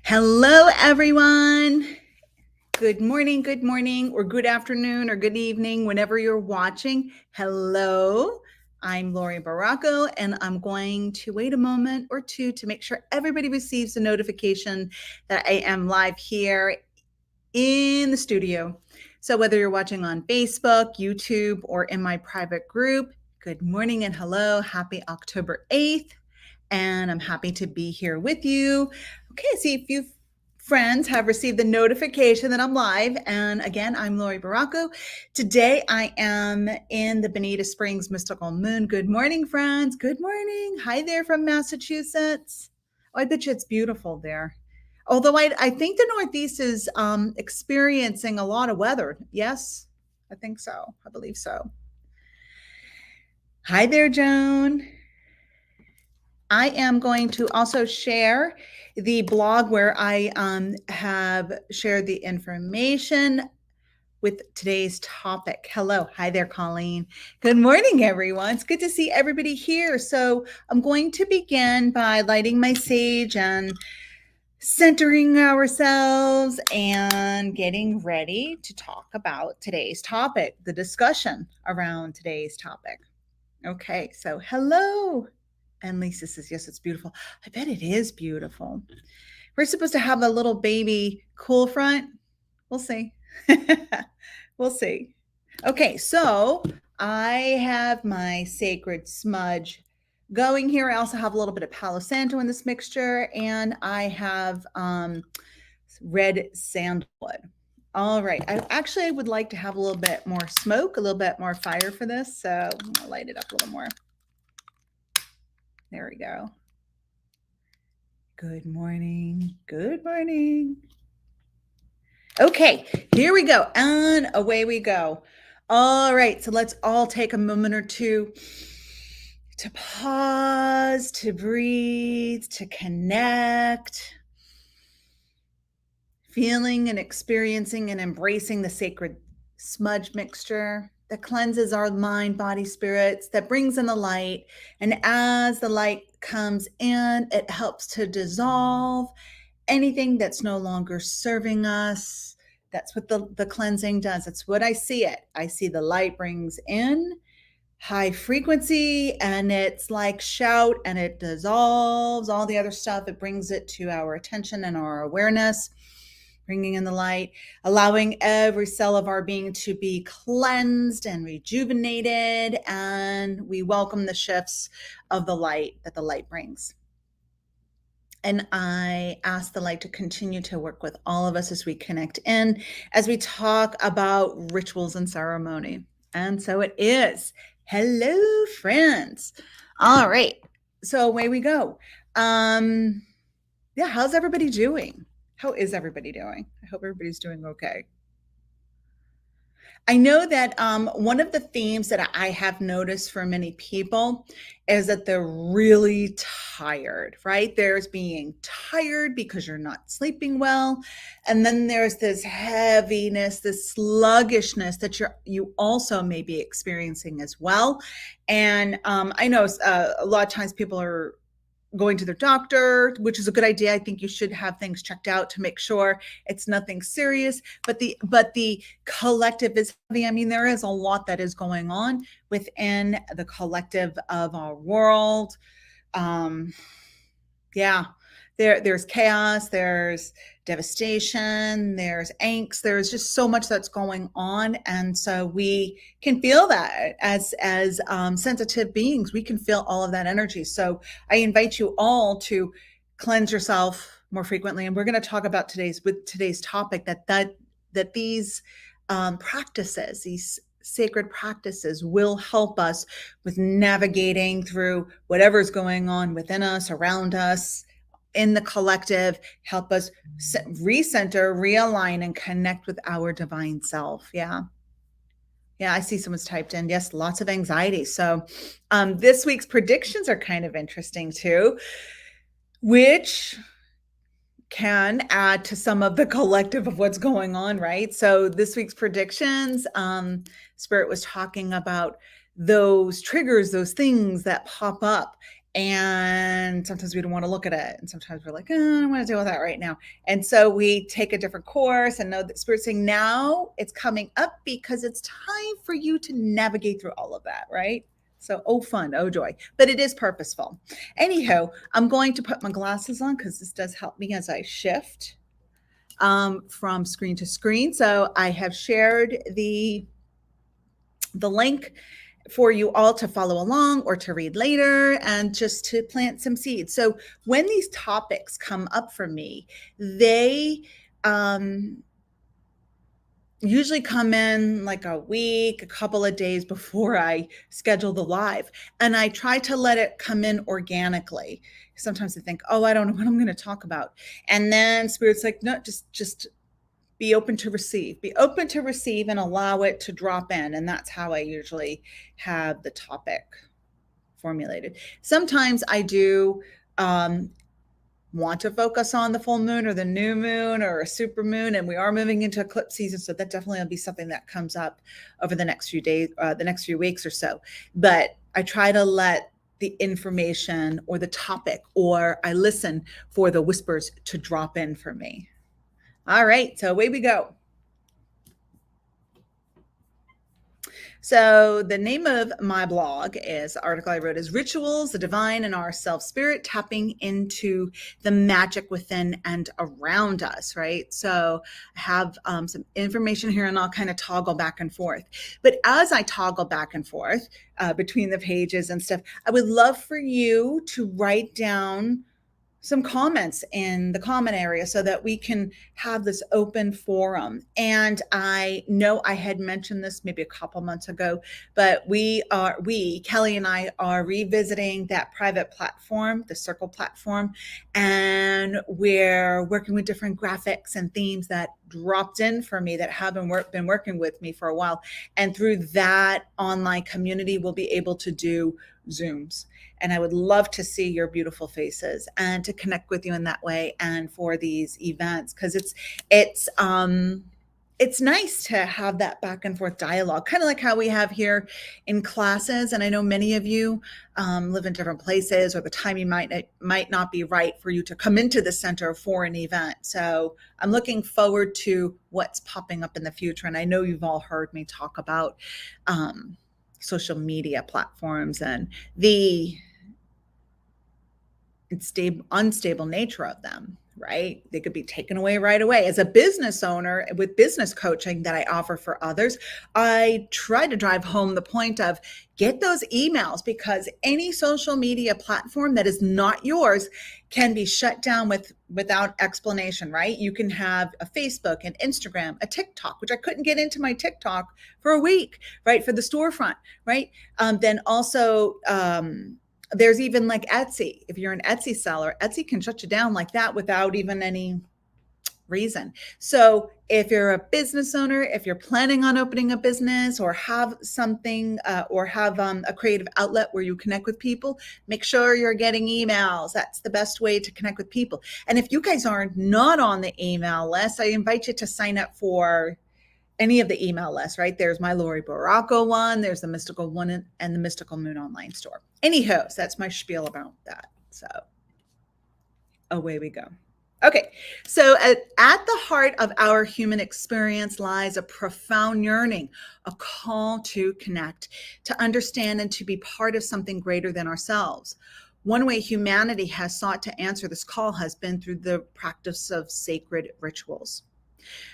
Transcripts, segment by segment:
Hello, everyone. Good morning, or good afternoon, or good evening, whenever you're watching. Hello, I'm Laurie Baracco, and I'm going to wait a moment or two to make sure everybody receives a notification that I am live here in the studio. So, whether you're watching on Facebook, YouTube, or in my private group, good morning and hello. Happy October 8th. And I'm happy to be here with you. Okay, see if you friends have received the notification that I'm live. And again, I'm Laurie Baracco. Today I am in the Bonita Springs Mystical Moon. Good morning, friends. Good morning. Hi there from Massachusetts. Oh, I bet you it's beautiful there. Although I think the Northeast is experiencing a lot of weather. Yes, I think so. I believe so. Hi there, Joan. I am going to also share the blog where I have shared the information with today's topic. Hello. Hi there, Colleen. Good morning, everyone. It's good to see everybody here. So I'm going to begin by lighting my sage and centering ourselves and getting ready to talk about today's topic, the discussion around today's topic. Okay, so hello. And Lisa says, yes, it's beautiful. I bet it is beautiful. We're supposed to have a little baby cool front. We'll see. We'll see. Okay, so I have my sacred smudge going here. I also have a little bit of Palo Santo in this mixture, and I have red sandalwood. All right. I would like to have a little bit more smoke, a little bit more fire for this. So I'm going to light it up a little more. There we go. Good morning. Good morning. Okay, here we go. And away we go. All right, so let's all take a moment or two to pause, to breathe, to connect, feeling and experiencing and embracing the sacred smudge mixture that cleanses our mind, body, spirits, that brings in the light. And as the light comes in, it helps to dissolve anything that's no longer serving us. That's what the cleansing does. It's what I see it. I see the light brings in high frequency, and it's like shout, and it dissolves all the other stuff. It brings it to our attention and our awareness, bringing in the light, allowing every cell of our being to be cleansed and rejuvenated. And we welcome the shifts of the light that the light brings. And I ask the light to continue to work with all of us as we connect in, as we talk about rituals and ceremony. And so it is. Hello, friends. All right. So away we go. Yeah, how's everybody doing? How is everybody doing? I hope everybody's doing okay. I know that one of the themes that I have noticed for many people is that they're really tired, right? There's being tired because you're not sleeping well. And then there's this heaviness, this sluggishness that you also may be experiencing as well. And I know a lot of times people are going to their doctor, which is a good idea. I think you should have things checked out to make sure it's nothing serious. But the collective is heavy. I mean, there is a lot that is going on within the collective of our world. Yeah, there's chaos, there's devastation, there's angst, there's just so much that's going on. And so we can feel that as sensitive beings. We can feel all of that energy. So I invite you all to cleanse yourself more frequently. And we're going to talk about today's topic that these practices, these sacred practices, will help us with navigating through whatever's going on within us, around us, in the collective, help us recenter, realign, and connect with our divine self. Yeah. Yeah, I see someone's typed in. Yes, lots of anxiety. So this week's predictions are kind of interesting too, which can add to some of the collective of what's going on, right? So this week's predictions, Spirit was talking about those triggers, those things that pop up. And sometimes we don't want to look at it. And sometimes we're like, oh, I don't want to deal with that right now. And so we take a different course and know that Spirit's saying, now it's coming up because it's time for you to navigate through all of that, right? So, oh, fun, oh, joy. But it is purposeful. Anyhow, I'm going to put my glasses on because this does help me as I shift from screen to screen. So I have shared the link for you all to follow along or to read later and just to plant some seeds. So when these topics come up for me, they usually come in like a week, a couple of days before I schedule the live. And I try to let it come in organically. Sometimes I think, oh, I don't know what I'm going to talk about. And then Spirit's like, no, just be open to receive, and allow it to drop in. And that's how I usually have the topic formulated. Sometimes I do want to focus on the full moon or the new moon or a super moon, and we are moving into eclipse season, so that definitely will be something that comes up over the next few days, the next few weeks or so. But I try to let the information or the topic, or I listen for the whispers to drop in for me. All right, so away we go. So the name of my blog is, the article I wrote is Rituals, the Divine and Our Self-Spirit, Tapping into the Magic Within and Around Us, right? So I have some information here and I'll kind of toggle back and forth. But as I toggle back and forth between the pages and stuff, I would love for you to write down some comments in the comment area so that we can have this open forum. And I know I had mentioned this maybe a couple months ago, but Kelly and I are revisiting that private platform, the Circle platform, and we're working with different graphics and themes that dropped in for me that have been working with me for a while. And through that online community, we'll be able to do Zooms. And I would love to see your beautiful faces and to connect with you in that way and for these events, because it's nice to have that back and forth dialogue, kind of like how we have here in classes. And I know many of you live in different places, or the timing might not be right for you to come into the center for an event. So I'm looking forward to what's popping up in the future. And I know you've all heard me talk about social media platforms and the unstable nature of them, right? They could be taken away right away. As a business owner with business coaching that I offer for others, I try to drive home the point of get those emails, because any social media platform that is not yours can be shut down without explanation, right? You can have a Facebook, an Instagram, a TikTok, which I couldn't get into my TikTok for a week, right? For the storefront, right? Then also, there's even like Etsy. If you're an Etsy seller, Etsy can shut you down like that without even any reason. So if you're a business owner, if you're planning on opening a business or have something or have a creative outlet where you connect with people, make sure you're getting emails. That's the best way to connect with people. And if you guys are not on the email list, I invite you to sign up for any of the email lists, right? There's my Laurie Baracco one, there's the Mystical One, and the Mystical Moon online store. Anyhow, so that's my spiel about that. So away we go. Okay, so at the heart of our human experience lies a profound yearning, a call to connect, to understand, and to be part of something greater than ourselves. One way humanity has sought to answer this call has been through the practice of sacred rituals.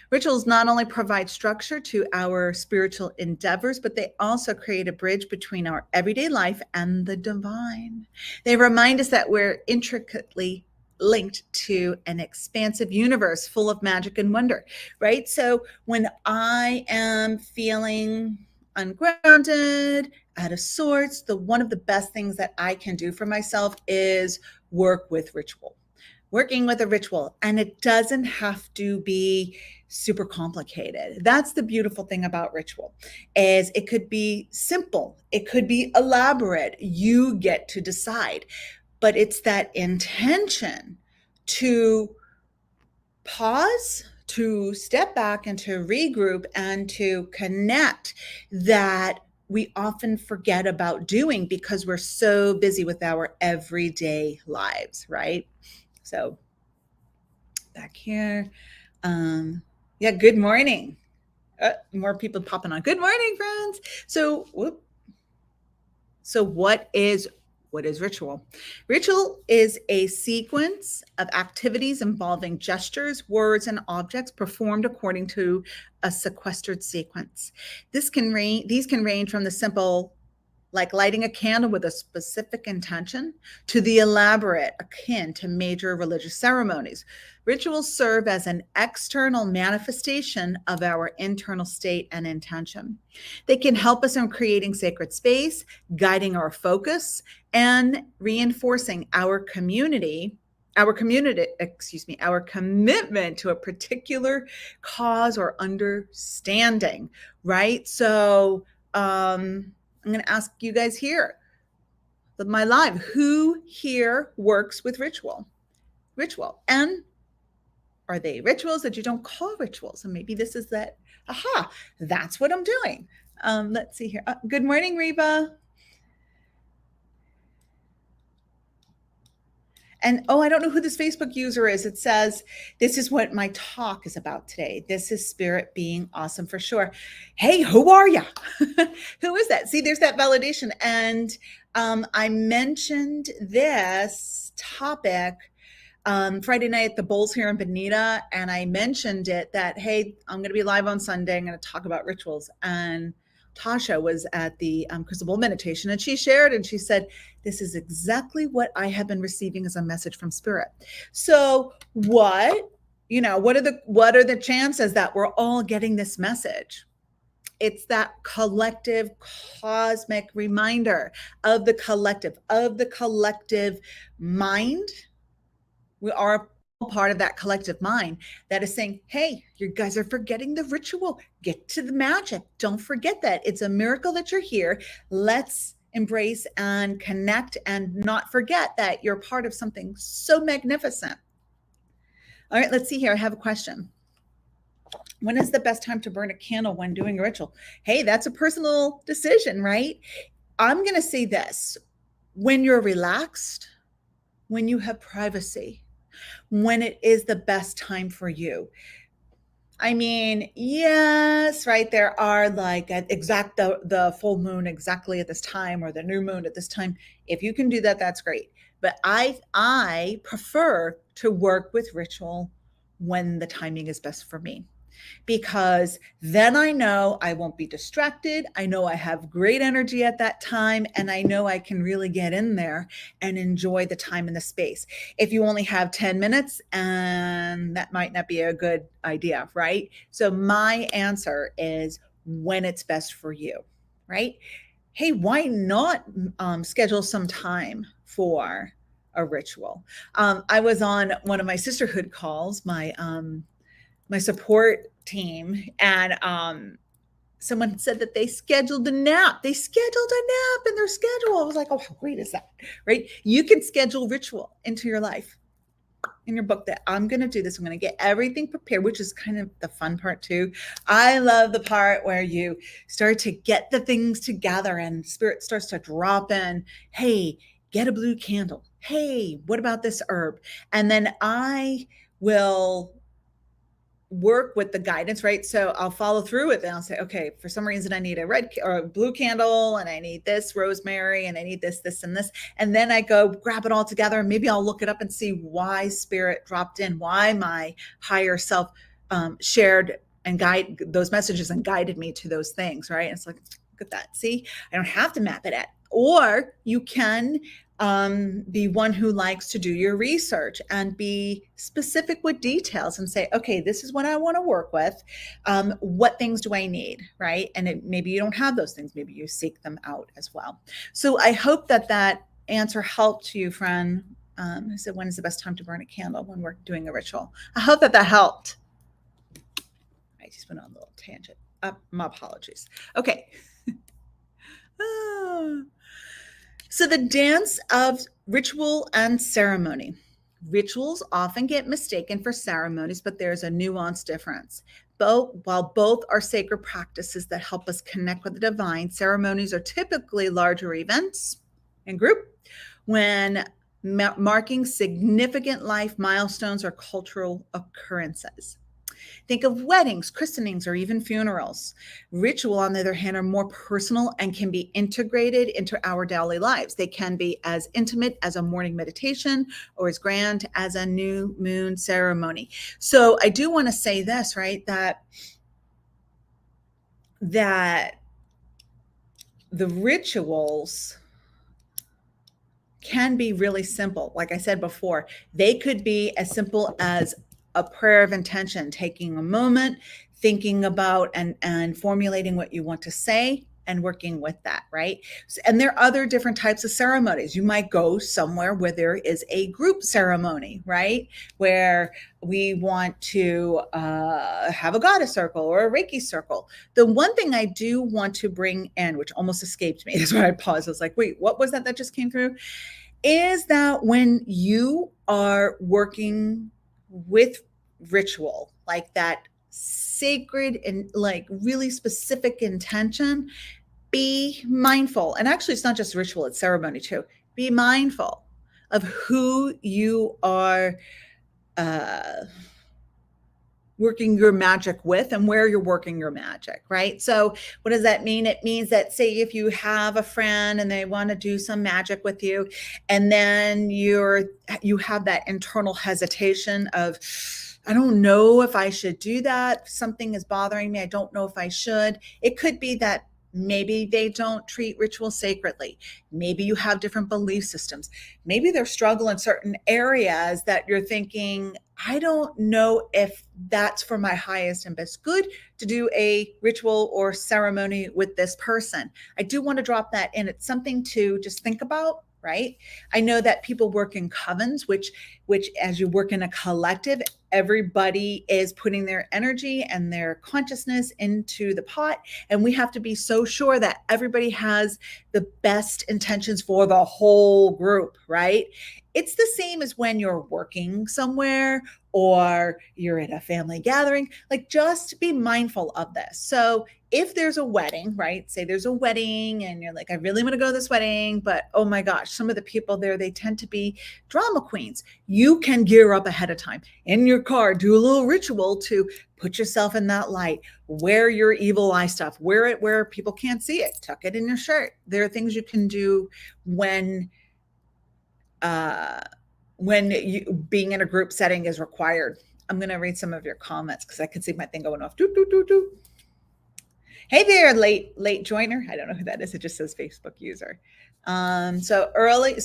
Rituals not only provide structure to our spiritual endeavors, but they also create a bridge between our everyday life and the divine. They remind us that we're intricately linked to an expansive universe full of magic and wonder, right? So when I am feeling ungrounded, out of sorts, one of the best things that I can do for myself is work with ritual. Working with a ritual, and it doesn't have to be super complicated. That's the beautiful thing about ritual, is it could be simple, it could be elaborate. You get to decide, but it's that intention to pause, to step back and to regroup and to connect that we often forget about doing because we're so busy with our everyday lives, right? So back here. Yeah, good morning. More people popping on. Good morning, friends. So, what is ritual? Ritual is a sequence of activities involving gestures, words, and objects performed according to a sequestered sequence. These can range from the simple, like lighting a candle with a specific intention, to the elaborate, akin to major religious ceremonies. Rituals serve as an external manifestation of our internal state and intention. They can help us in creating sacred space, guiding our focus, and reinforcing our commitment to a particular cause or understanding, right? So, I'm going to ask you guys here, my live, who here works with ritual, and are they rituals that you don't call rituals? And maybe this is that, aha, that's what I'm doing. Let's see here. Good morning, Reba. And I don't know who this Facebook user is. It says, this is what my talk is about today. This is spirit being awesome for sure. Hey, who are you? Who is that? See, there's that validation. And I mentioned this topic Friday night at the Bowls here in Bonita, and I mentioned it that, hey, I'm going to be live on Sunday. I'm going to talk about rituals. And Tasha was at the Crystal Bowl meditation, and she shared and she said, this is exactly what I have been receiving as a message from spirit. So what are the chances that we're all getting this message? It's that collective cosmic reminder of the collective mind. We are part of that collective mind that is saying, hey, you guys are forgetting the ritual. Get to the magic. Don't forget that. It's a miracle that you're here. Let's embrace and connect and not forget that you're part of something so magnificent. All right, let's see here. I have a question. When is the best time to burn a candle when doing a ritual? Hey, that's a personal decision, right? I'm going to say this. When you're relaxed, when you have privacy, when it is the best time for you. I mean, yes, right. There are like the full moon exactly at this time or the new moon at this time. If you can do that, that's great. But I prefer to work with ritual when the timing is best for me, because then I know I won't be distracted. I know I have great energy at that time, and I know I can really get in there and enjoy the time and the space. If you only have 10 minutes, and that might not be a good idea, right? So my answer is when it's best for you, right? Hey, why not schedule some time for a ritual? I was on one of my sisterhood calls, my support team, and someone said that they scheduled a nap. They scheduled a nap in their schedule. I was like, oh, how great is that, right? You can schedule ritual into your life, in your book, that I'm going to do this. I'm going to get everything prepared, which is kind of the fun part too. I love the part where you start to get the things together and spirit starts to drop in. Hey, get a blue candle. Hey, what about this herb? And then I will work with the guidance, right? So I'll follow through with it. I'll say, okay, for some reason I need a red or a blue candle, and I need this rosemary, and I need this, and this. And then I go grab it all together, and maybe I'll look it up and see why spirit dropped in, why my higher self shared and guide those messages and guided me to those things, right? And it's like, look at that. See, I don't have to map it out. Or you can be one who likes to do your research and be specific with details and say, okay, this is what I want to work with. What things do I need, right? And maybe you don't have those things. Maybe you seek them out as well. So I hope that answer helped you, friend. I said, when is the best time to burn a candle? When we're doing a ritual. I hope that helped. I just went on a little tangent. My apologies. Okay. So the dance of ritual and ceremony. Rituals often get mistaken for ceremonies, but there's a nuanced difference. while both are sacred practices that help us connect with the divine, ceremonies are typically larger events in group when marking significant life milestones or cultural occurrences. Think of weddings, christenings, or even funerals. Ritual, on the other hand, are more personal and can be integrated into our daily lives. They can be as intimate as a morning meditation or as grand as a new moon ceremony. So I do want to say this, right? That the rituals can be really simple. Like I said before, they could be as simple as a prayer of intention, taking a moment, thinking about and formulating what you want to say and working with that, right? And there are other different types of ceremonies. You might go somewhere where there is a group ceremony, right? Where we want to have a goddess circle or a Reiki circle. The one thing I do want to bring in, which almost escaped me, is why I paused. I was like, wait, what was that just came through? Is that when you are working with ritual, like that sacred and like really specific intention, be mindful. And actually, it's not just ritual, it's ceremony too. Be mindful of who you are working your magic with and where you're working your magic, right? So what does that mean? It means that, say, if you have a friend and they want to do some magic with you, and then you have that internal hesitation of, I don't know if I should do that. Something is bothering me. I don't know if I should. It could be that maybe they don't treat ritual sacredly. Maybe you have different belief systems. Maybe they're struggling in certain areas that you're thinking, I don't know if that's for my highest and best good to do a ritual or ceremony with this person. I do want to drop that in. It's something to just think about, right? I know that people work in covens, which as you work in a collective, everybody is putting their energy and their consciousness into the pot. And we have to be so sure that everybody has the best intentions for the whole group, right? It's the same as when you're working somewhere or you're at a family gathering. Like, just be mindful of this. So if there's a wedding, right? Say there's a wedding and you're like, I really want to go to this wedding, but oh my gosh, some of the people there, they tend to be drama queens. You can gear up ahead of time in your car, do a little ritual to put yourself in that light, wear your evil eye stuff, wear it where people can't see it, tuck it in your shirt. There are things you can do when being in a group setting is required. I'm going to read some of your comments because I can see my thing going off. Doo, doo, doo, doo. Hey there, late joiner. I don't know who that is. It just says Facebook user. So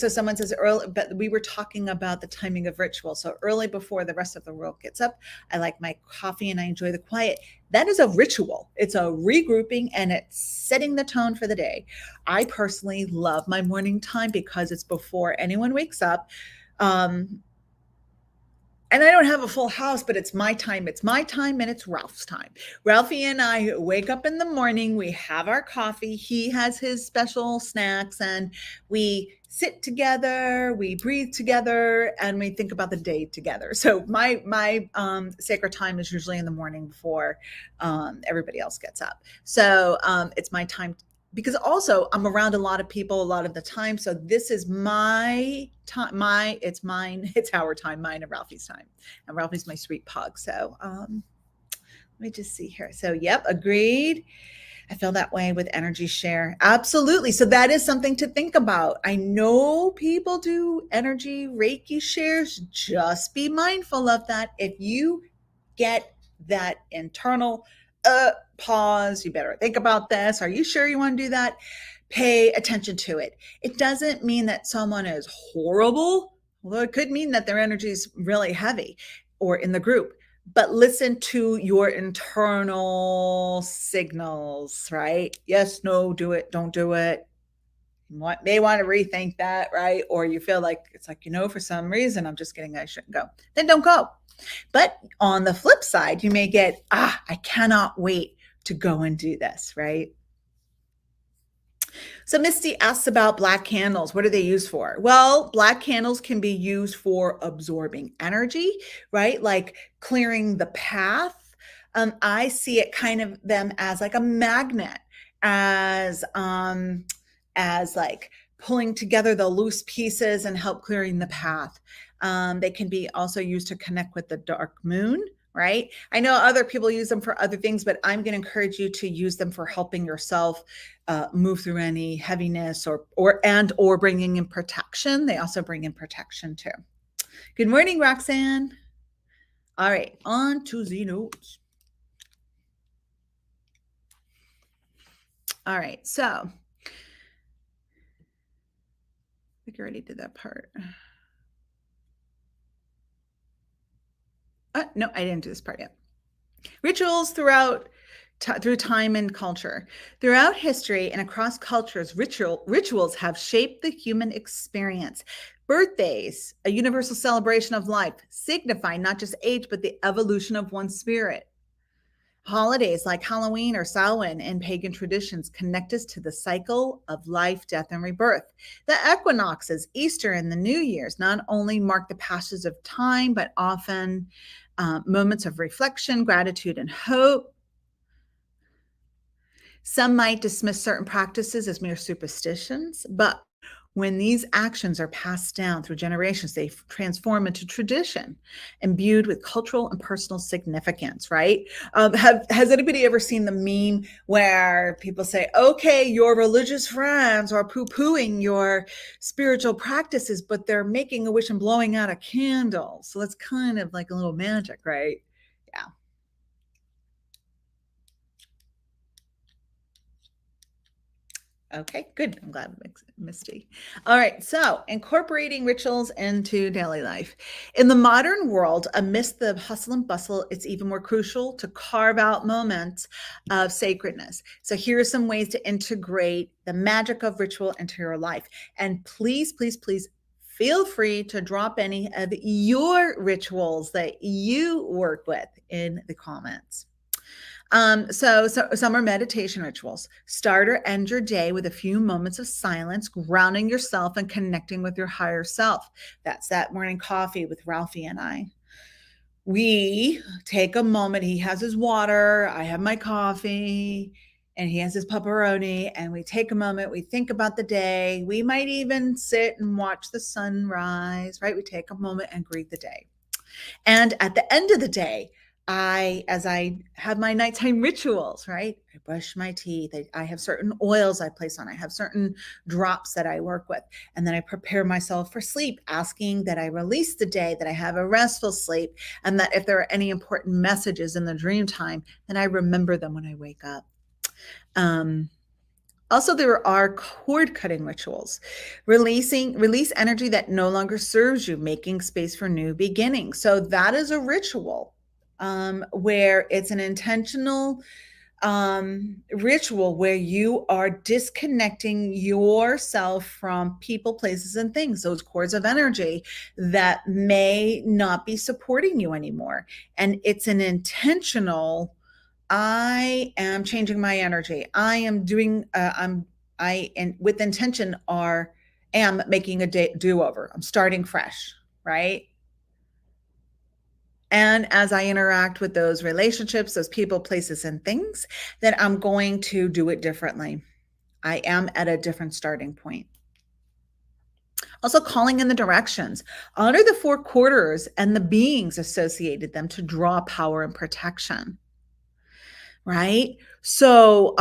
someone says early, but we were talking about the timing of ritual. So early before the rest of the world gets up, I like my coffee and I enjoy the quiet. That is a ritual. It's a regrouping and it's setting the tone for the day. I personally love my morning time because it's before anyone wakes up. And I don't have a full house, but it's my time. It's my time and it's Ralph's time. Ralphie and I wake up in the morning, we have our coffee, he has his special snacks, and we sit together, we breathe together, and we think about the day together. So my sacred time is usually in the morning before everybody else gets up. So it's my time, because also I'm around a lot of people a lot of the time. So this is my time, it's mine, it's our time, mine and Ralphie's time. And Ralphie's my sweet pug. So let me just see here. So yep, agreed. I feel that way with energy share. Absolutely. So that is something to think about. I know people do energy Reiki shares. Just be mindful of that. If you get that internal pause, you better think about this. Are you sure you want to do that? Pay attention to it. It doesn't mean that someone is horrible. Well, it could mean that their energy is really heavy or in the group. But listen to your internal signals, right? Yes, no, do it, don't do it. You may want to rethink that, right? Or you feel like it's like, for some reason I'm just getting, I shouldn't go. Then don't go. But on the flip side, you may get, I cannot wait to go and do this, right? So Misty asks about black candles. What are they used for? Well, black candles can be used for absorbing energy, right? Like clearing the path. I see it kind of them as like a magnet, as like pulling together the loose pieces and help clearing the path. They can be also used to connect with the dark moon, right? I know other people use them for other things, but I'm going to encourage you to use them for helping yourself move through any heaviness or bringing in protection. They also bring in protection too. Good morning, Roxanne. All right, on to the notes. All right, so I think I already did that part. No, I didn't do this part yet. Rituals through time and culture. Throughout history and across cultures, rituals have shaped the human experience. Birthdays, a universal celebration of life, signify not just age, but the evolution of one's spirit. Holidays like Halloween or Samhain in pagan traditions connect us to the cycle of life, death, and rebirth. The equinoxes, Easter and the New Year's, not only mark the passage of time, but often moments of reflection, gratitude, and hope. Some might dismiss certain practices as mere superstitions, but when these actions are passed down through generations, they transform into tradition, imbued with cultural and personal significance, right? Has anybody ever seen the meme where people say, okay, your religious friends are poo-pooing your spiritual practices, but they're making a wish and blowing out a candle. So that's kind of like a little magic, right? Yeah. Okay, good. I'm glad it makes it misty. All right, so incorporating rituals into daily life. In the modern world, amidst the hustle and bustle, it's even more crucial to carve out moments of sacredness. So here are some ways to integrate the magic of ritual into your life. And please, please, please feel free to drop any of your rituals that you work with in the comments. So some are meditation rituals. Start or end your day with a few moments of silence, grounding yourself and connecting with your higher self. That's that morning coffee with Ralphie and I. We take a moment. He has his water, I have my coffee, and he has his pepperoni. And we take a moment. We think about the day. We might even sit and watch the sunrise, right? We take a moment and greet the day. And at the end of the day, as I have my nighttime rituals, right? I brush my teeth. I have certain oils I place on. I have certain drops that I work with. And then I prepare myself for sleep, asking that I release the day, that I have a restful sleep, and that if there are any important messages in the dream time, then I remember them when I wake up. Also, there are cord cutting rituals. Release energy that no longer serves you, making space for new beginnings. So that is a ritual where it's an intentional ritual where you are disconnecting yourself from people, places, and things, those cords of energy that may not be supporting you anymore. And it's an intentional, I am changing my energy. I am doing, and with intention am making a do-over. I'm starting fresh, right? And as I interact with those relationships, those people, places, and things, then I'm going to do it differently. I am at a different starting point. Also, calling in the directions. Honor the four quarters and the beings associated them to draw power and protection. Right? So,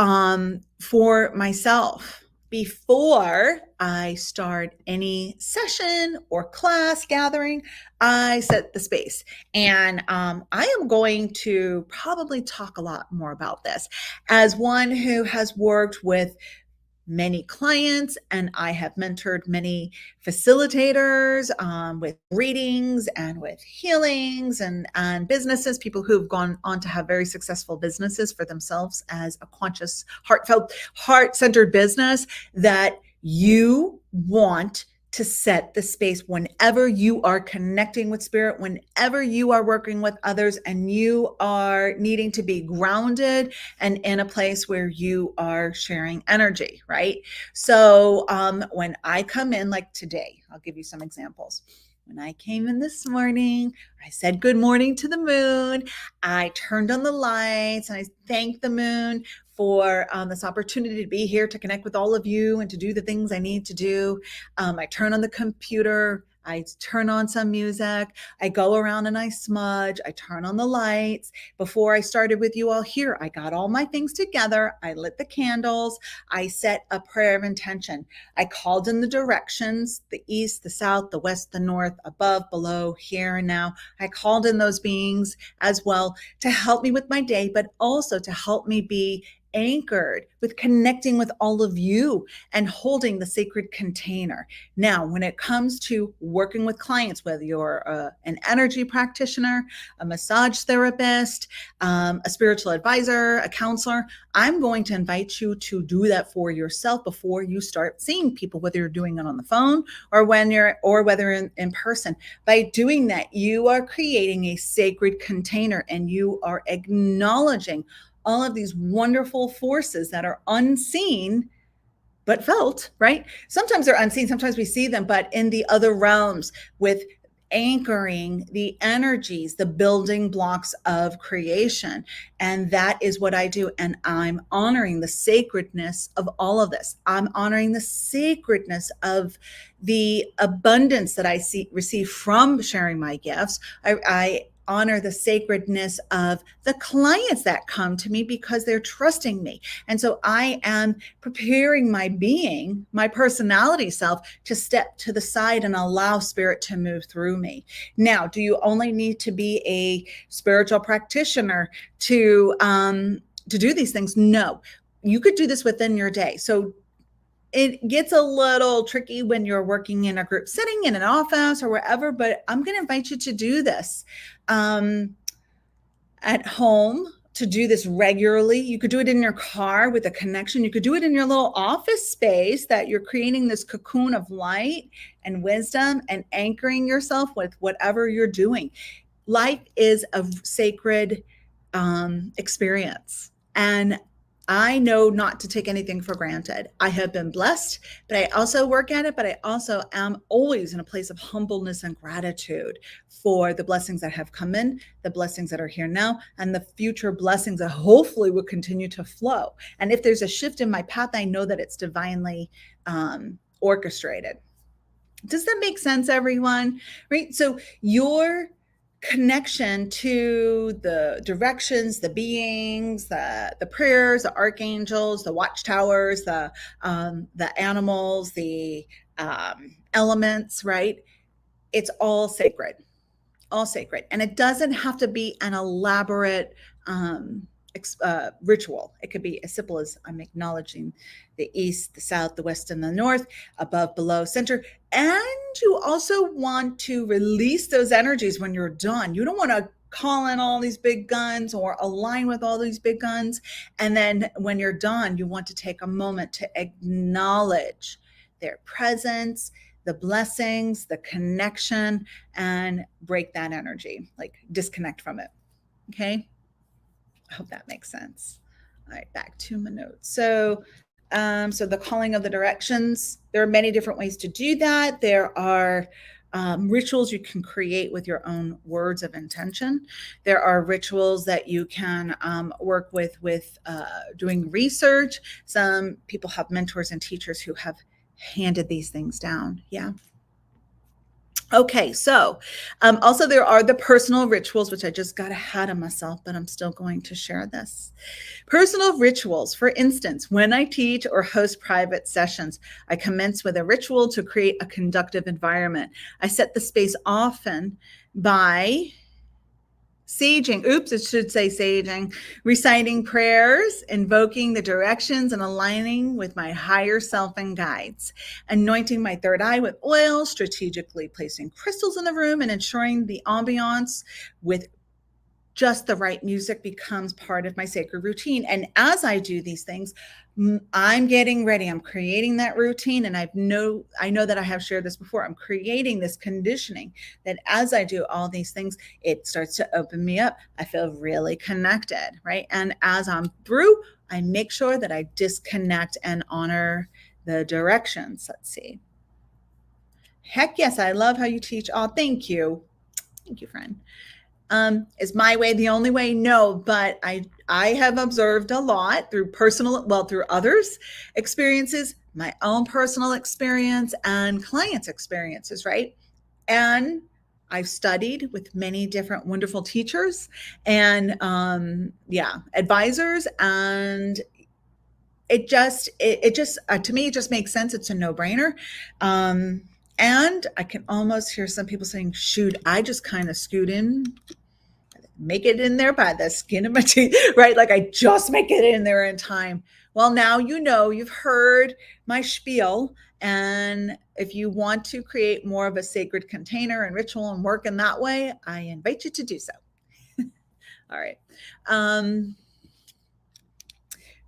for myself, before I start any session or class gathering, I set the space. And I am going to probably talk a lot more about this as one who has worked with many clients, and I have mentored many facilitators with readings and with healings and businesses, people who've gone on to have very successful businesses for themselves as a conscious, heartfelt, heart-centered business, that you want to set the space whenever you are connecting with spirit, whenever you are working with others, and you are needing to be grounded and in a place where you are sharing energy, right? So when I come in, like today, I'll give you some examples. When I came in this morning, I said good morning to the moon. I turned on the lights and I thanked the moon for this opportunity to be here to connect with all of you and to do the things I need to do. I turn on the computer. I turn on some music. I go around and I smudge. I turn on the lights. Before I started with you all here, I got all my things together. I lit the candles. I set a prayer of intention. I called in the directions, the east, the south, the west, the north, above, below, here and now. I called in those beings as well to help me with my day, but also to help me be anchored with connecting with all of you and holding the sacred container. Now, when it comes to working with clients, whether you're an energy practitioner, a massage therapist, a spiritual advisor, a counselor, I'm going to invite you to do that for yourself before you start seeing people, whether you're doing it on the phone or whether in person. By doing that, you are creating a sacred container and you are acknowledging all of these wonderful forces that are unseen but felt, right? Sometimes they're unseen, sometimes we see them, but in the other realms with anchoring the energies, the building blocks of creation. And that is what I do. And I'm honoring the sacredness of all of this. I'm honoring the sacredness of the abundance that I receive from sharing my gifts. I honor the sacredness of the clients that come to me because they're trusting me. And so I am preparing my being, my personality self, to step to the side and allow spirit to move through me. Now, do you only need to be a spiritual practitioner to do these things? No, you could do this within your day. So it gets a little tricky when you're working in a group setting in an office or wherever, but I'm going to invite you to do this at home, to do this regularly. You could do it in your car with a connection. You could do it in your little office space that you're creating this cocoon of light and wisdom and anchoring yourself with whatever you're doing. Life is a sacred experience. And I know not to take anything for granted. I have been blessed, but I also work at it, but I also am always in a place of humbleness and gratitude for the blessings that have come in, the blessings that are here now, and the future blessings that hopefully will continue to flow. And if there's a shift in my path, I know that it's divinely orchestrated. Does that make sense, everyone? Right? So your connection to the directions, the beings, the prayers, the archangels, the watchtowers, the animals, the elements, right? It's all sacred, and it doesn't have to be an elaborate ritual. It could be as simple as I'm acknowledging the east, the south, the west, and the north, above, below, center. And you also want to release those energies when you're done. You don't want to call in all these big guns or align with all these big guns. And then when you're done, you want to take a moment to acknowledge their presence, the blessings, the connection, and break that energy, like disconnect from it. Okay. I hope that makes sense. All right, back to my notes. So the calling of the directions, there are many different ways to do that. There are rituals you can create with your own words of intention. There are rituals that you can work with doing research. Some people have mentors and teachers who have handed these things down. Yeah. Okay, so also there are the personal rituals, which I just got ahead of myself, but I'm still going to share this. Personal rituals, for instance, when I teach or host private sessions, I commence with a ritual to create a conductive environment. I set the space often by saging, reciting prayers, invoking the directions, and aligning with my higher self and guides, anointing my third eye with oil, strategically placing crystals in the room, and ensuring the ambiance with just the right music becomes part of my sacred routine. And as I do these things, I'm getting ready. I'm creating that routine. And I know that I have shared this before. I'm creating this conditioning that as I do all these things, it starts to open me up. I feel really connected, right? And as I'm through, I make sure that I disconnect and honor the directions. Let's see. Heck yes, I love how you teach. Oh, thank you. Thank you, friend. Is my way the only way? No, but I have observed a lot through through others' experiences, my own personal experience, and clients' experiences, right? And I've studied with many different wonderful teachers and yeah, advisors, and it just to me it just makes sense. It's a no brainer. Um, and I can almost hear some people saying, "Shoot, I just kind of scoot in, make it in there by the skin of my teeth," right? Like I just make it in there in time. Well, now you know, you've heard my spiel. And if you want to create more of a sacred container and ritual and work in that way, I invite you to do so. All right. Um,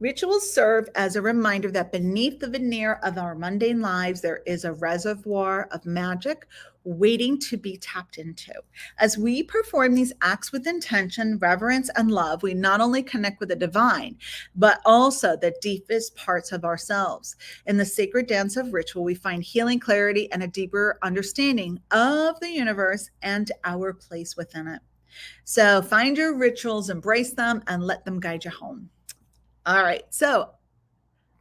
Rituals serve as a reminder that beneath the veneer of our mundane lives, there is a reservoir of magic waiting to be tapped into. As we perform these acts with intention, reverence, and love, we not only connect with the divine, but also the deepest parts of ourselves. In the sacred dance of ritual, we find healing, clarity, and a deeper understanding of the universe and our place within it. So find your rituals, embrace them, and let them guide you home. All right. So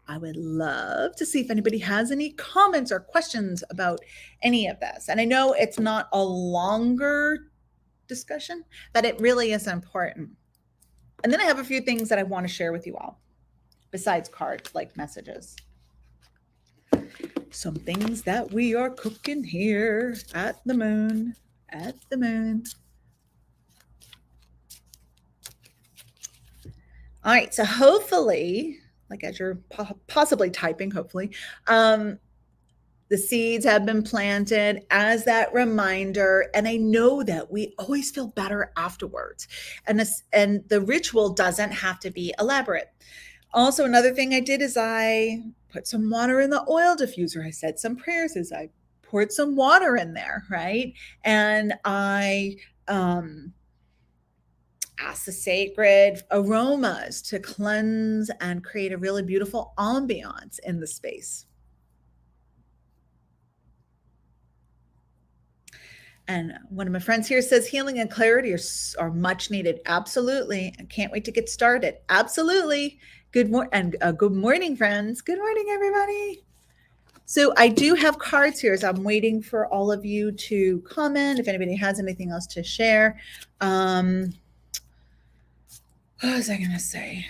I would love to see if anybody has any comments or questions about any of this. And I know it's not a longer discussion, but it really is important. And then I have a few things that I want to share with you all besides cards like messages. Some things that we are cooking here at the moon, at the moon. All right. So hopefully, like as you're possibly typing, hopefully, the seeds have been planted as that reminder. And I know that we always feel better afterwards. And the ritual doesn't have to be elaborate. Also, another thing I did is I put some water in the oil diffuser. I said some prayers as I poured some water in there, right? And I asked the sacred aromas to cleanse and create a really beautiful ambiance in the space. And one of my friends here says healing and clarity are much needed. Absolutely. I can't wait to get started. Absolutely. Good morning, friends. Good morning, everybody. So I do have cards here, so I'm waiting for all of you to comment if anybody has anything else to share. What was I going to say?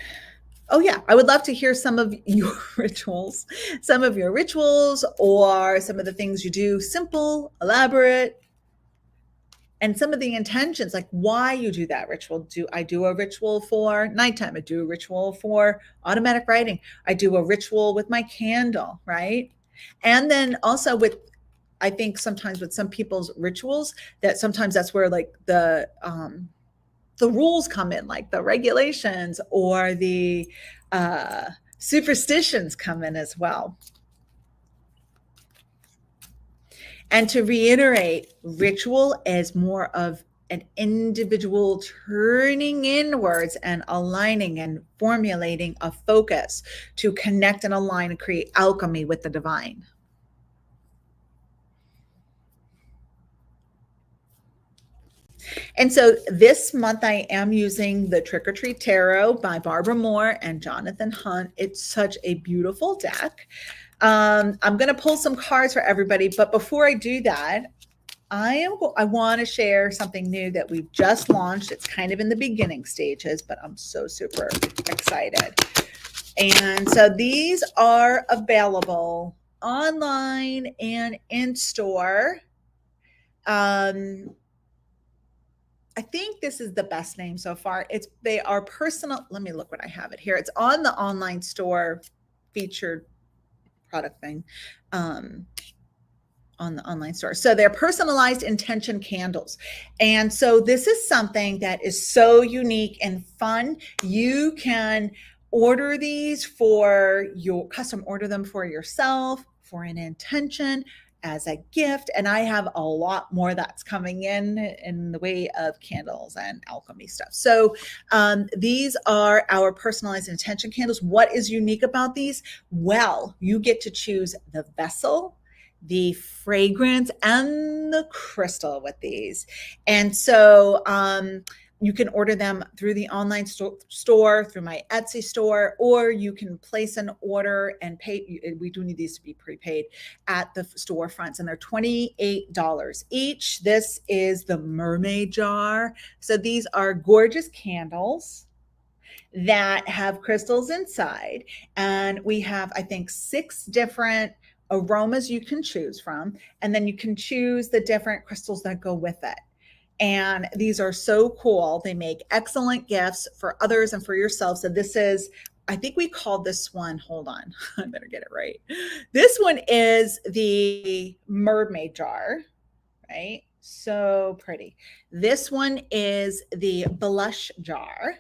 Oh yeah, I would love to hear some of your rituals, or some of the things you do, simple, elaborate, and some of the intentions, like why you do that ritual. I do a ritual for nighttime? I do a ritual for automatic writing. I do a ritual with my candle, right? And then also I think sometimes with some people's rituals, that sometimes that's where like the rules come in, like the regulations or the superstitions come in as well. And to reiterate, ritual is more of an individual turning inwards and aligning and formulating a focus to connect and align and create alchemy with the divine. And so this month I am using the Trick or Treat Tarot by Barbara Moore and Jonathan Hunt. It's such a beautiful deck. I'm going to pull some cards for everybody, but before I do that, I want to share something new that we've just launched. It's kind of in the beginning stages, but I'm so super excited. And so these are available online and in store. I think this is the best name so far. They are personal. Let me look what I have it here. It's on the online store featured product thing. On the online store. So they're personalized intention candles. And so this is something that is so unique and fun. You can order these for custom order them for yourself, for an intention, as a gift. And I have a lot more that's coming in the way of candles and alchemy stuff. So these are our personalized intention candles. What is unique about these? Well, you get to choose the vessel, the fragrance and the crystal with these. And so you can order them through the online store, through my Etsy store, or you can place an order and pay. We do need these to be prepaid at the storefronts, and they're $28 each. This is the mermaid jar. So these are gorgeous candles that have crystals inside. And we have, I think, 6 different aromas you can choose from. And then you can choose the different crystals that go with it. And these are so cool. They make excellent gifts for others and for yourself. So this is, I think we called this one, hold on, I better get it right. This one is the mermaid jar, right? So pretty. This one is the blush jar.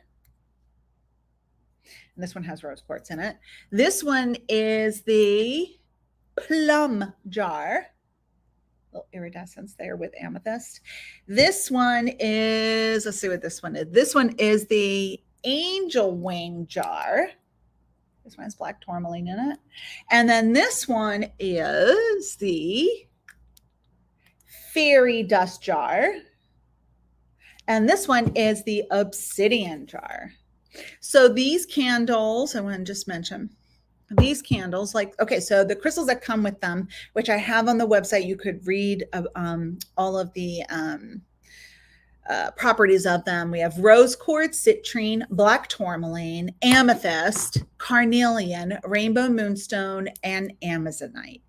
And this one has rose quartz in it. This one is the plum jar. Little iridescence there with amethyst. This one is, let's see what this one is. This one is the angel wing jar. This one has black tourmaline in it. And then this one is the fairy dust jar. And this one is the obsidian jar. So these candles, I want to just mention these candles, like, okay, so the crystals that come with them, which I have on the website, you could read all of the properties of them. We have rose quartz, citrine, black tourmaline, amethyst, carnelian, rainbow moonstone, and amazonite.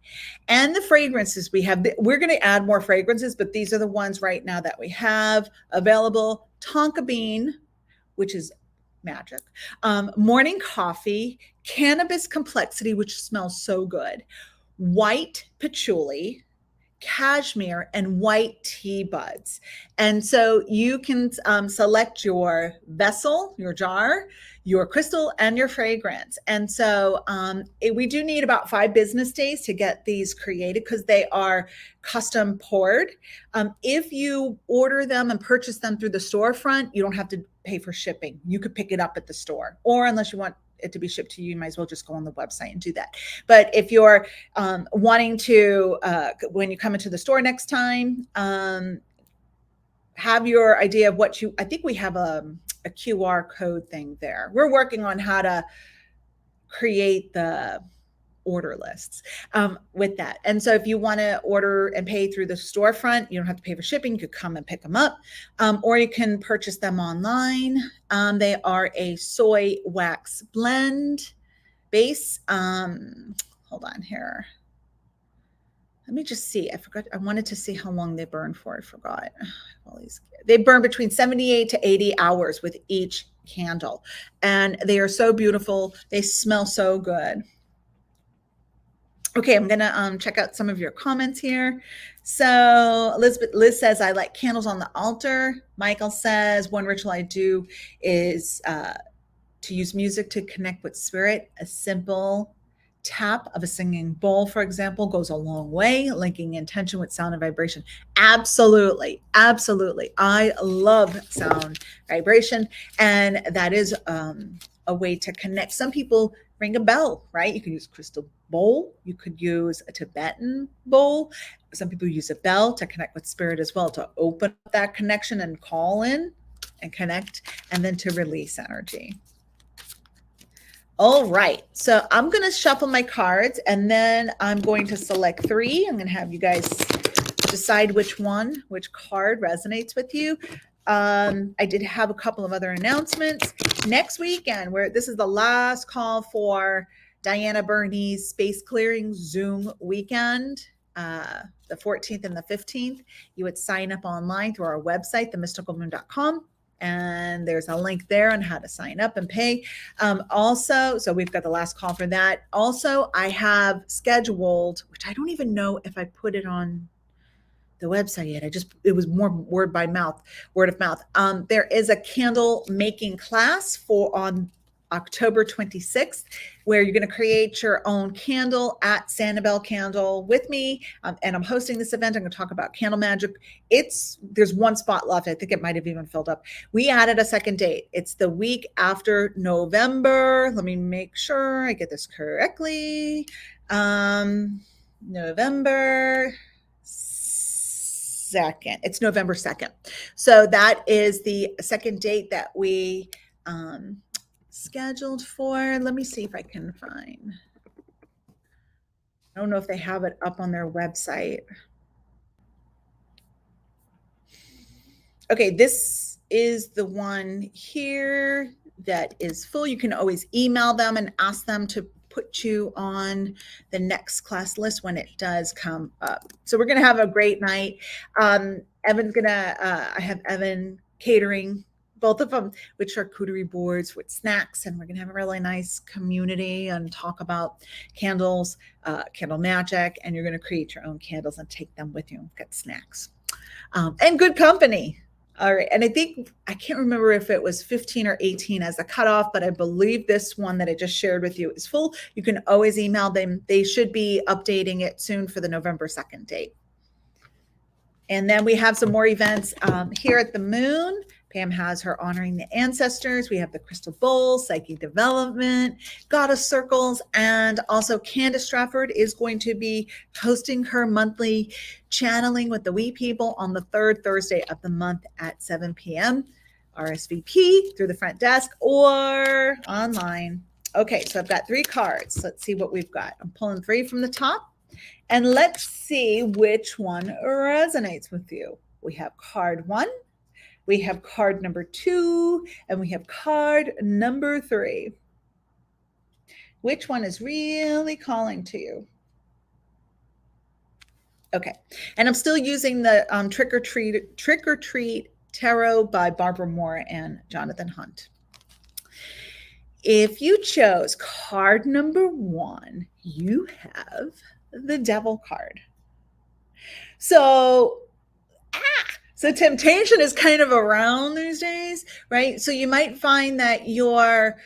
And the fragrances we have, we're going to add more fragrances, but these are the ones right now that we have available. Tonka bean, which is magic, morning coffee, cannabis complexity, which smells so good, white patchouli, cashmere, and white tea buds. And so you can select your vessel, your jar, your crystal, and your fragrance. And so we do need about 5 business days to get these created because they are custom poured. If you order them and purchase them through the storefront, you don't have to pay for shipping. You could pick it up at the store, or unless you want it to be shipped to you, you might as well just go on the website and do that. But if you're wanting to, when you come into the store next time, have your idea of what I think we have a QR code thing there. We're working on how to create the order lists with that. And so if you want to order and pay through the storefront, you don't have to pay for shipping. You could come and pick them up, or you can purchase them online. They are a soy wax blend base. Hold on here. Let me just see. I forgot. I wanted to see how long they burn for. I forgot. They burn between 78 to 80 hours with each candle. And they are so beautiful. They smell so good. Okay, I'm going to check out some of your comments here. So Liz says, I like candles on the altar. Michael says, one ritual I do is to use music to connect with spirit. A simple tap of a singing bowl, for example, goes a long way, linking intention with sound and vibration. Absolutely. Absolutely. I love sound vibration. And that is a way to connect. Some people ring a bell, right? You can use crystal bowl. You could use a Tibetan bowl. Some people use a bell to connect with spirit as well, to open up that connection and call in and connect, and then to release energy. All right, so I'm going to shuffle my cards, and then I'm going to select 3. I'm going to have you guys decide which card resonates with you. I did have a couple of other announcements. Next weekend, this is the last call for Diana Burney's Space Clearing Zoom weekend, the 14th and the 15th. You would sign up online through our website, themysticalmoon.com. And there's a link there on how to sign up and pay. Also, so we've got the last call for that. Also, I have scheduled, which I don't even know if I put it on the website yet. It was more word of mouth. There is a candle making class on October 26th, where you're going to create your own candle at Sanibel Candle with me. And I'm hosting this event. I'm going to talk about candle magic. There's one spot left. I think it might have even filled up. We added a second date. It's the week after November. Let me make sure I get this correctly. November 2nd. It's November 2nd. So that is the second date that we scheduled for. Let me see if I can find. I don't know if they have it up on their website. Okay, this is the one here that is full. You can always email them and ask them to put you on the next class list when it does come up. So we're going to have a great night. Evan's going to, I have Evan catering, both of them with charcuterie boards, with snacks, and we're going to have a really nice community and talk about candles, candle magic, and you're going to create your own candles and take them with you. Get snacks and good company. All right. And I think, I can't remember if it was 15 or 18 as a cutoff, but I believe this one that I just shared with you is full. You can always email them. They should be updating it soon for the November 2nd date. And then we have some more events here at the Moon. Pam has her Honoring the Ancestors. We have the Crystal Bowl, Psychic Development, Goddess Circles, and also Candace Strafford is going to be hosting her monthly channeling with the Wee People on the third Thursday of the month at 7 p.m. RSVP through the front desk or online. Okay, so I've got 3 cards. Let's see what we've got. I'm pulling 3 from the top. And let's see which one resonates with you. We have card 1, we have card number 2, and we have card number 3. Which one is really calling to you? Okay, and I'm still using the Trick or Treat Tarot by Barbara Moore and Jonathan Hunt. If you chose card number 1, you have the Devil card. So temptation is kind of around these days, right? So you might find that you're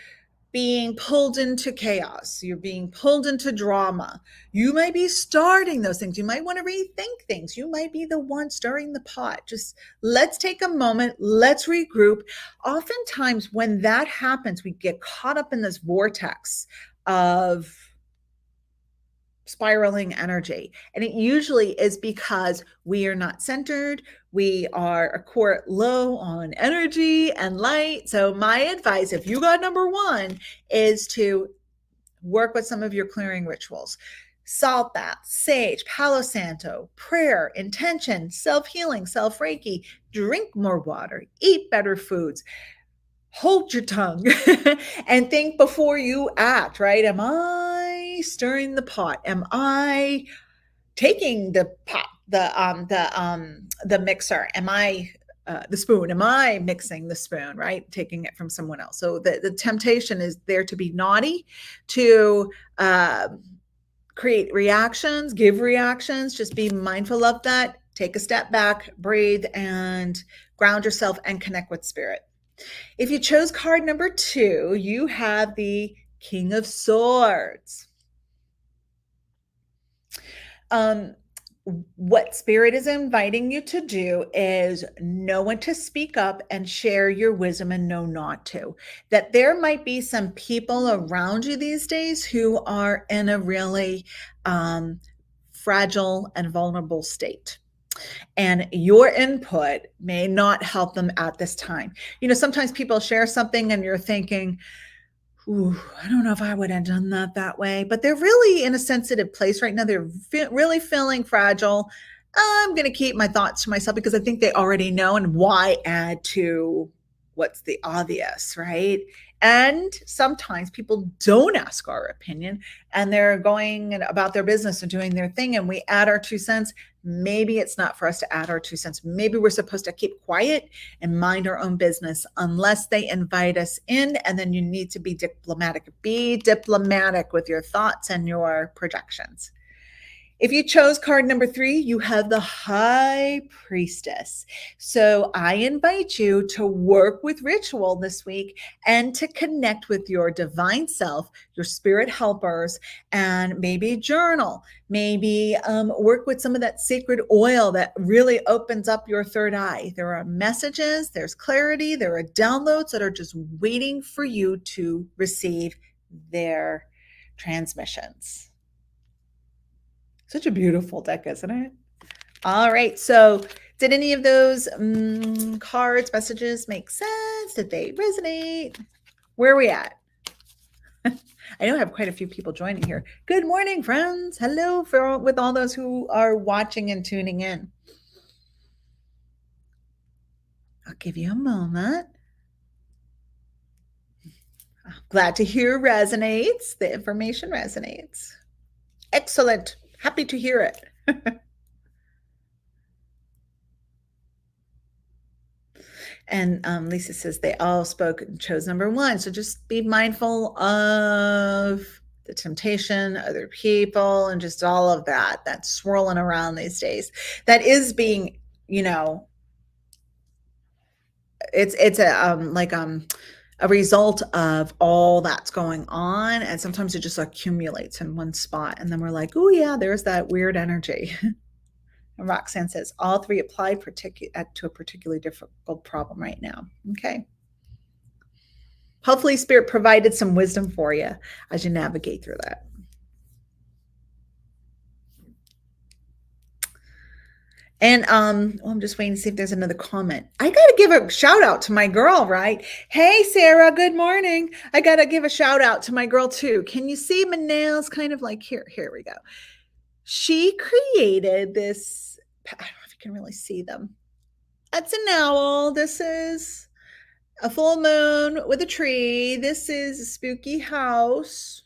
being pulled into chaos. You're being pulled into drama. You might be starting those things. You might want to rethink things. You might be the one stirring the pot. Just let's take a moment. Let's regroup. Oftentimes when that happens, we get caught up in this vortex of spiraling energy. And it usually is because we are not centered. We are a core low on energy and light. So my advice, if you got number 1, is to work with some of your clearing rituals. Salt bath, sage, Palo Santo, prayer, intention, self-healing, self-Reiki, drink more water, eat better foods. Hold your tongue and think before you act, right? Am I stirring the pot? Am I taking the pot, the mixer? Am I the spoon? Am I mixing the spoon, right? Taking it from someone else. So the temptation is there to be naughty, to create reactions, give reactions. Just be mindful of that. Take a step back, breathe, and ground yourself and connect with spirit. If you chose card number 2, you have the King of Swords. What Spirit is inviting you to do is know when to speak up and share your wisdom and know not to. That there might be some people around you these days who are in a really fragile and vulnerable state. And your input may not help them at this time. You know, sometimes people share something and you're thinking, ooh, I don't know if I would have done that way, but they're really in a sensitive place right now. They're really feeling fragile. I'm going to keep my thoughts to myself because I think they already know, and why add to what's the obvious, right? And sometimes people don't ask our opinion and they're going about their business and doing their thing, and we add our 2 cents. Maybe it's not for us to add our 2 cents. Maybe we're supposed to keep quiet and mind our own business unless they invite us in, and then you need to be diplomatic. Be diplomatic with your thoughts and your projections. If you chose card number 3, you have the High Priestess. So I invite you to work with ritual this week and to connect with your divine self, your spirit helpers, and maybe journal. Maybe work with some of that sacred oil that really opens up your third eye. There are messages, there's clarity, there are downloads that are just waiting for you to receive their transmissions. Such a beautiful deck, isn't it? All right. So, did any of those cards, messages make sense? Did they resonate? Where are we at? I know I have quite a few people joining here. Good morning, friends. Hello with all those who are watching and tuning in. I'll give you a moment. Glad to hear resonates. The information resonates. Excellent. Happy to hear it. And Lisa says they all spoke and chose number one. So just be mindful of the temptation, other people, and just all of that that's swirling around these days. That is being, it's a result of all that's going on, and sometimes it just accumulates in one spot, and then we're like, oh yeah, there's that weird energy. And Roxanne says all three apply to a particularly difficult problem right now. Okay. Hopefully Spirit provided some wisdom for you as you navigate through that. And I'm just waiting to see if there's another comment. I got to give a shout out to my girl, right? Hey, Sarah, good morning. I got to give a shout out to my girl too. Can you see my nails kind of like here? Here we go. She created this, I don't know if you can really see them. That's an owl. This is a full moon with a tree. This is a spooky house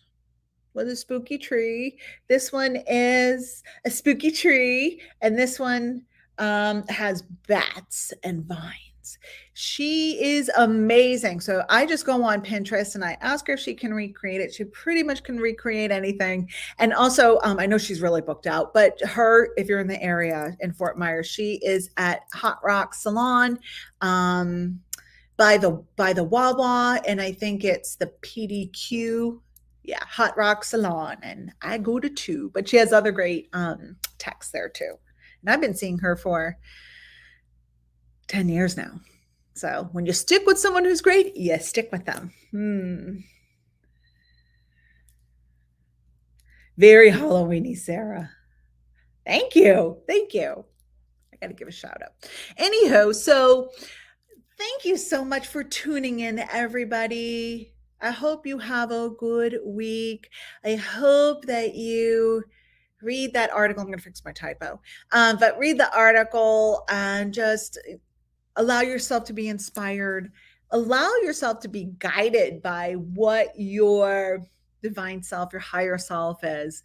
with a spooky tree. This one is a spooky tree, and this one has bats and vines. She is amazing. So I just go on Pinterest and I ask her if she can recreate it. She pretty much can recreate anything. And also, I know she's really booked out, but her, if you're in the area in Fort Myers, she is at Hot Rock Salon. By the Wawa, and I think it's the PDQ. Yeah, Hot Rock Salon, and I go to two, but she has other great texts there too. And I've been seeing her for 10 years now. So when you stick with someone who's great, you stick with them. Very Halloweeny, Sarah. Thank you. Thank you. I got to give a shout out. Anyhow, so thank you so much for tuning in, everybody. I hope you have a good week. I hope that you read that article. I'm going to fix my typo. But read the article and just allow yourself to be inspired. Allow yourself to be guided by what your divine self, your higher self is,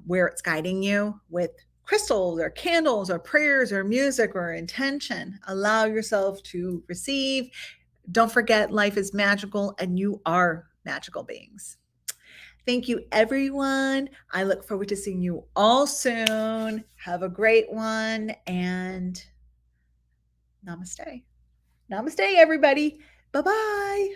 where it's guiding you with crystals or candles or prayers or music or intention. Allow yourself to receive. Don't forget, life is magical and you are magical beings. Thank you, everyone. I look forward to seeing you all soon. Have a great one, and namaste. Namaste, everybody. Bye-bye.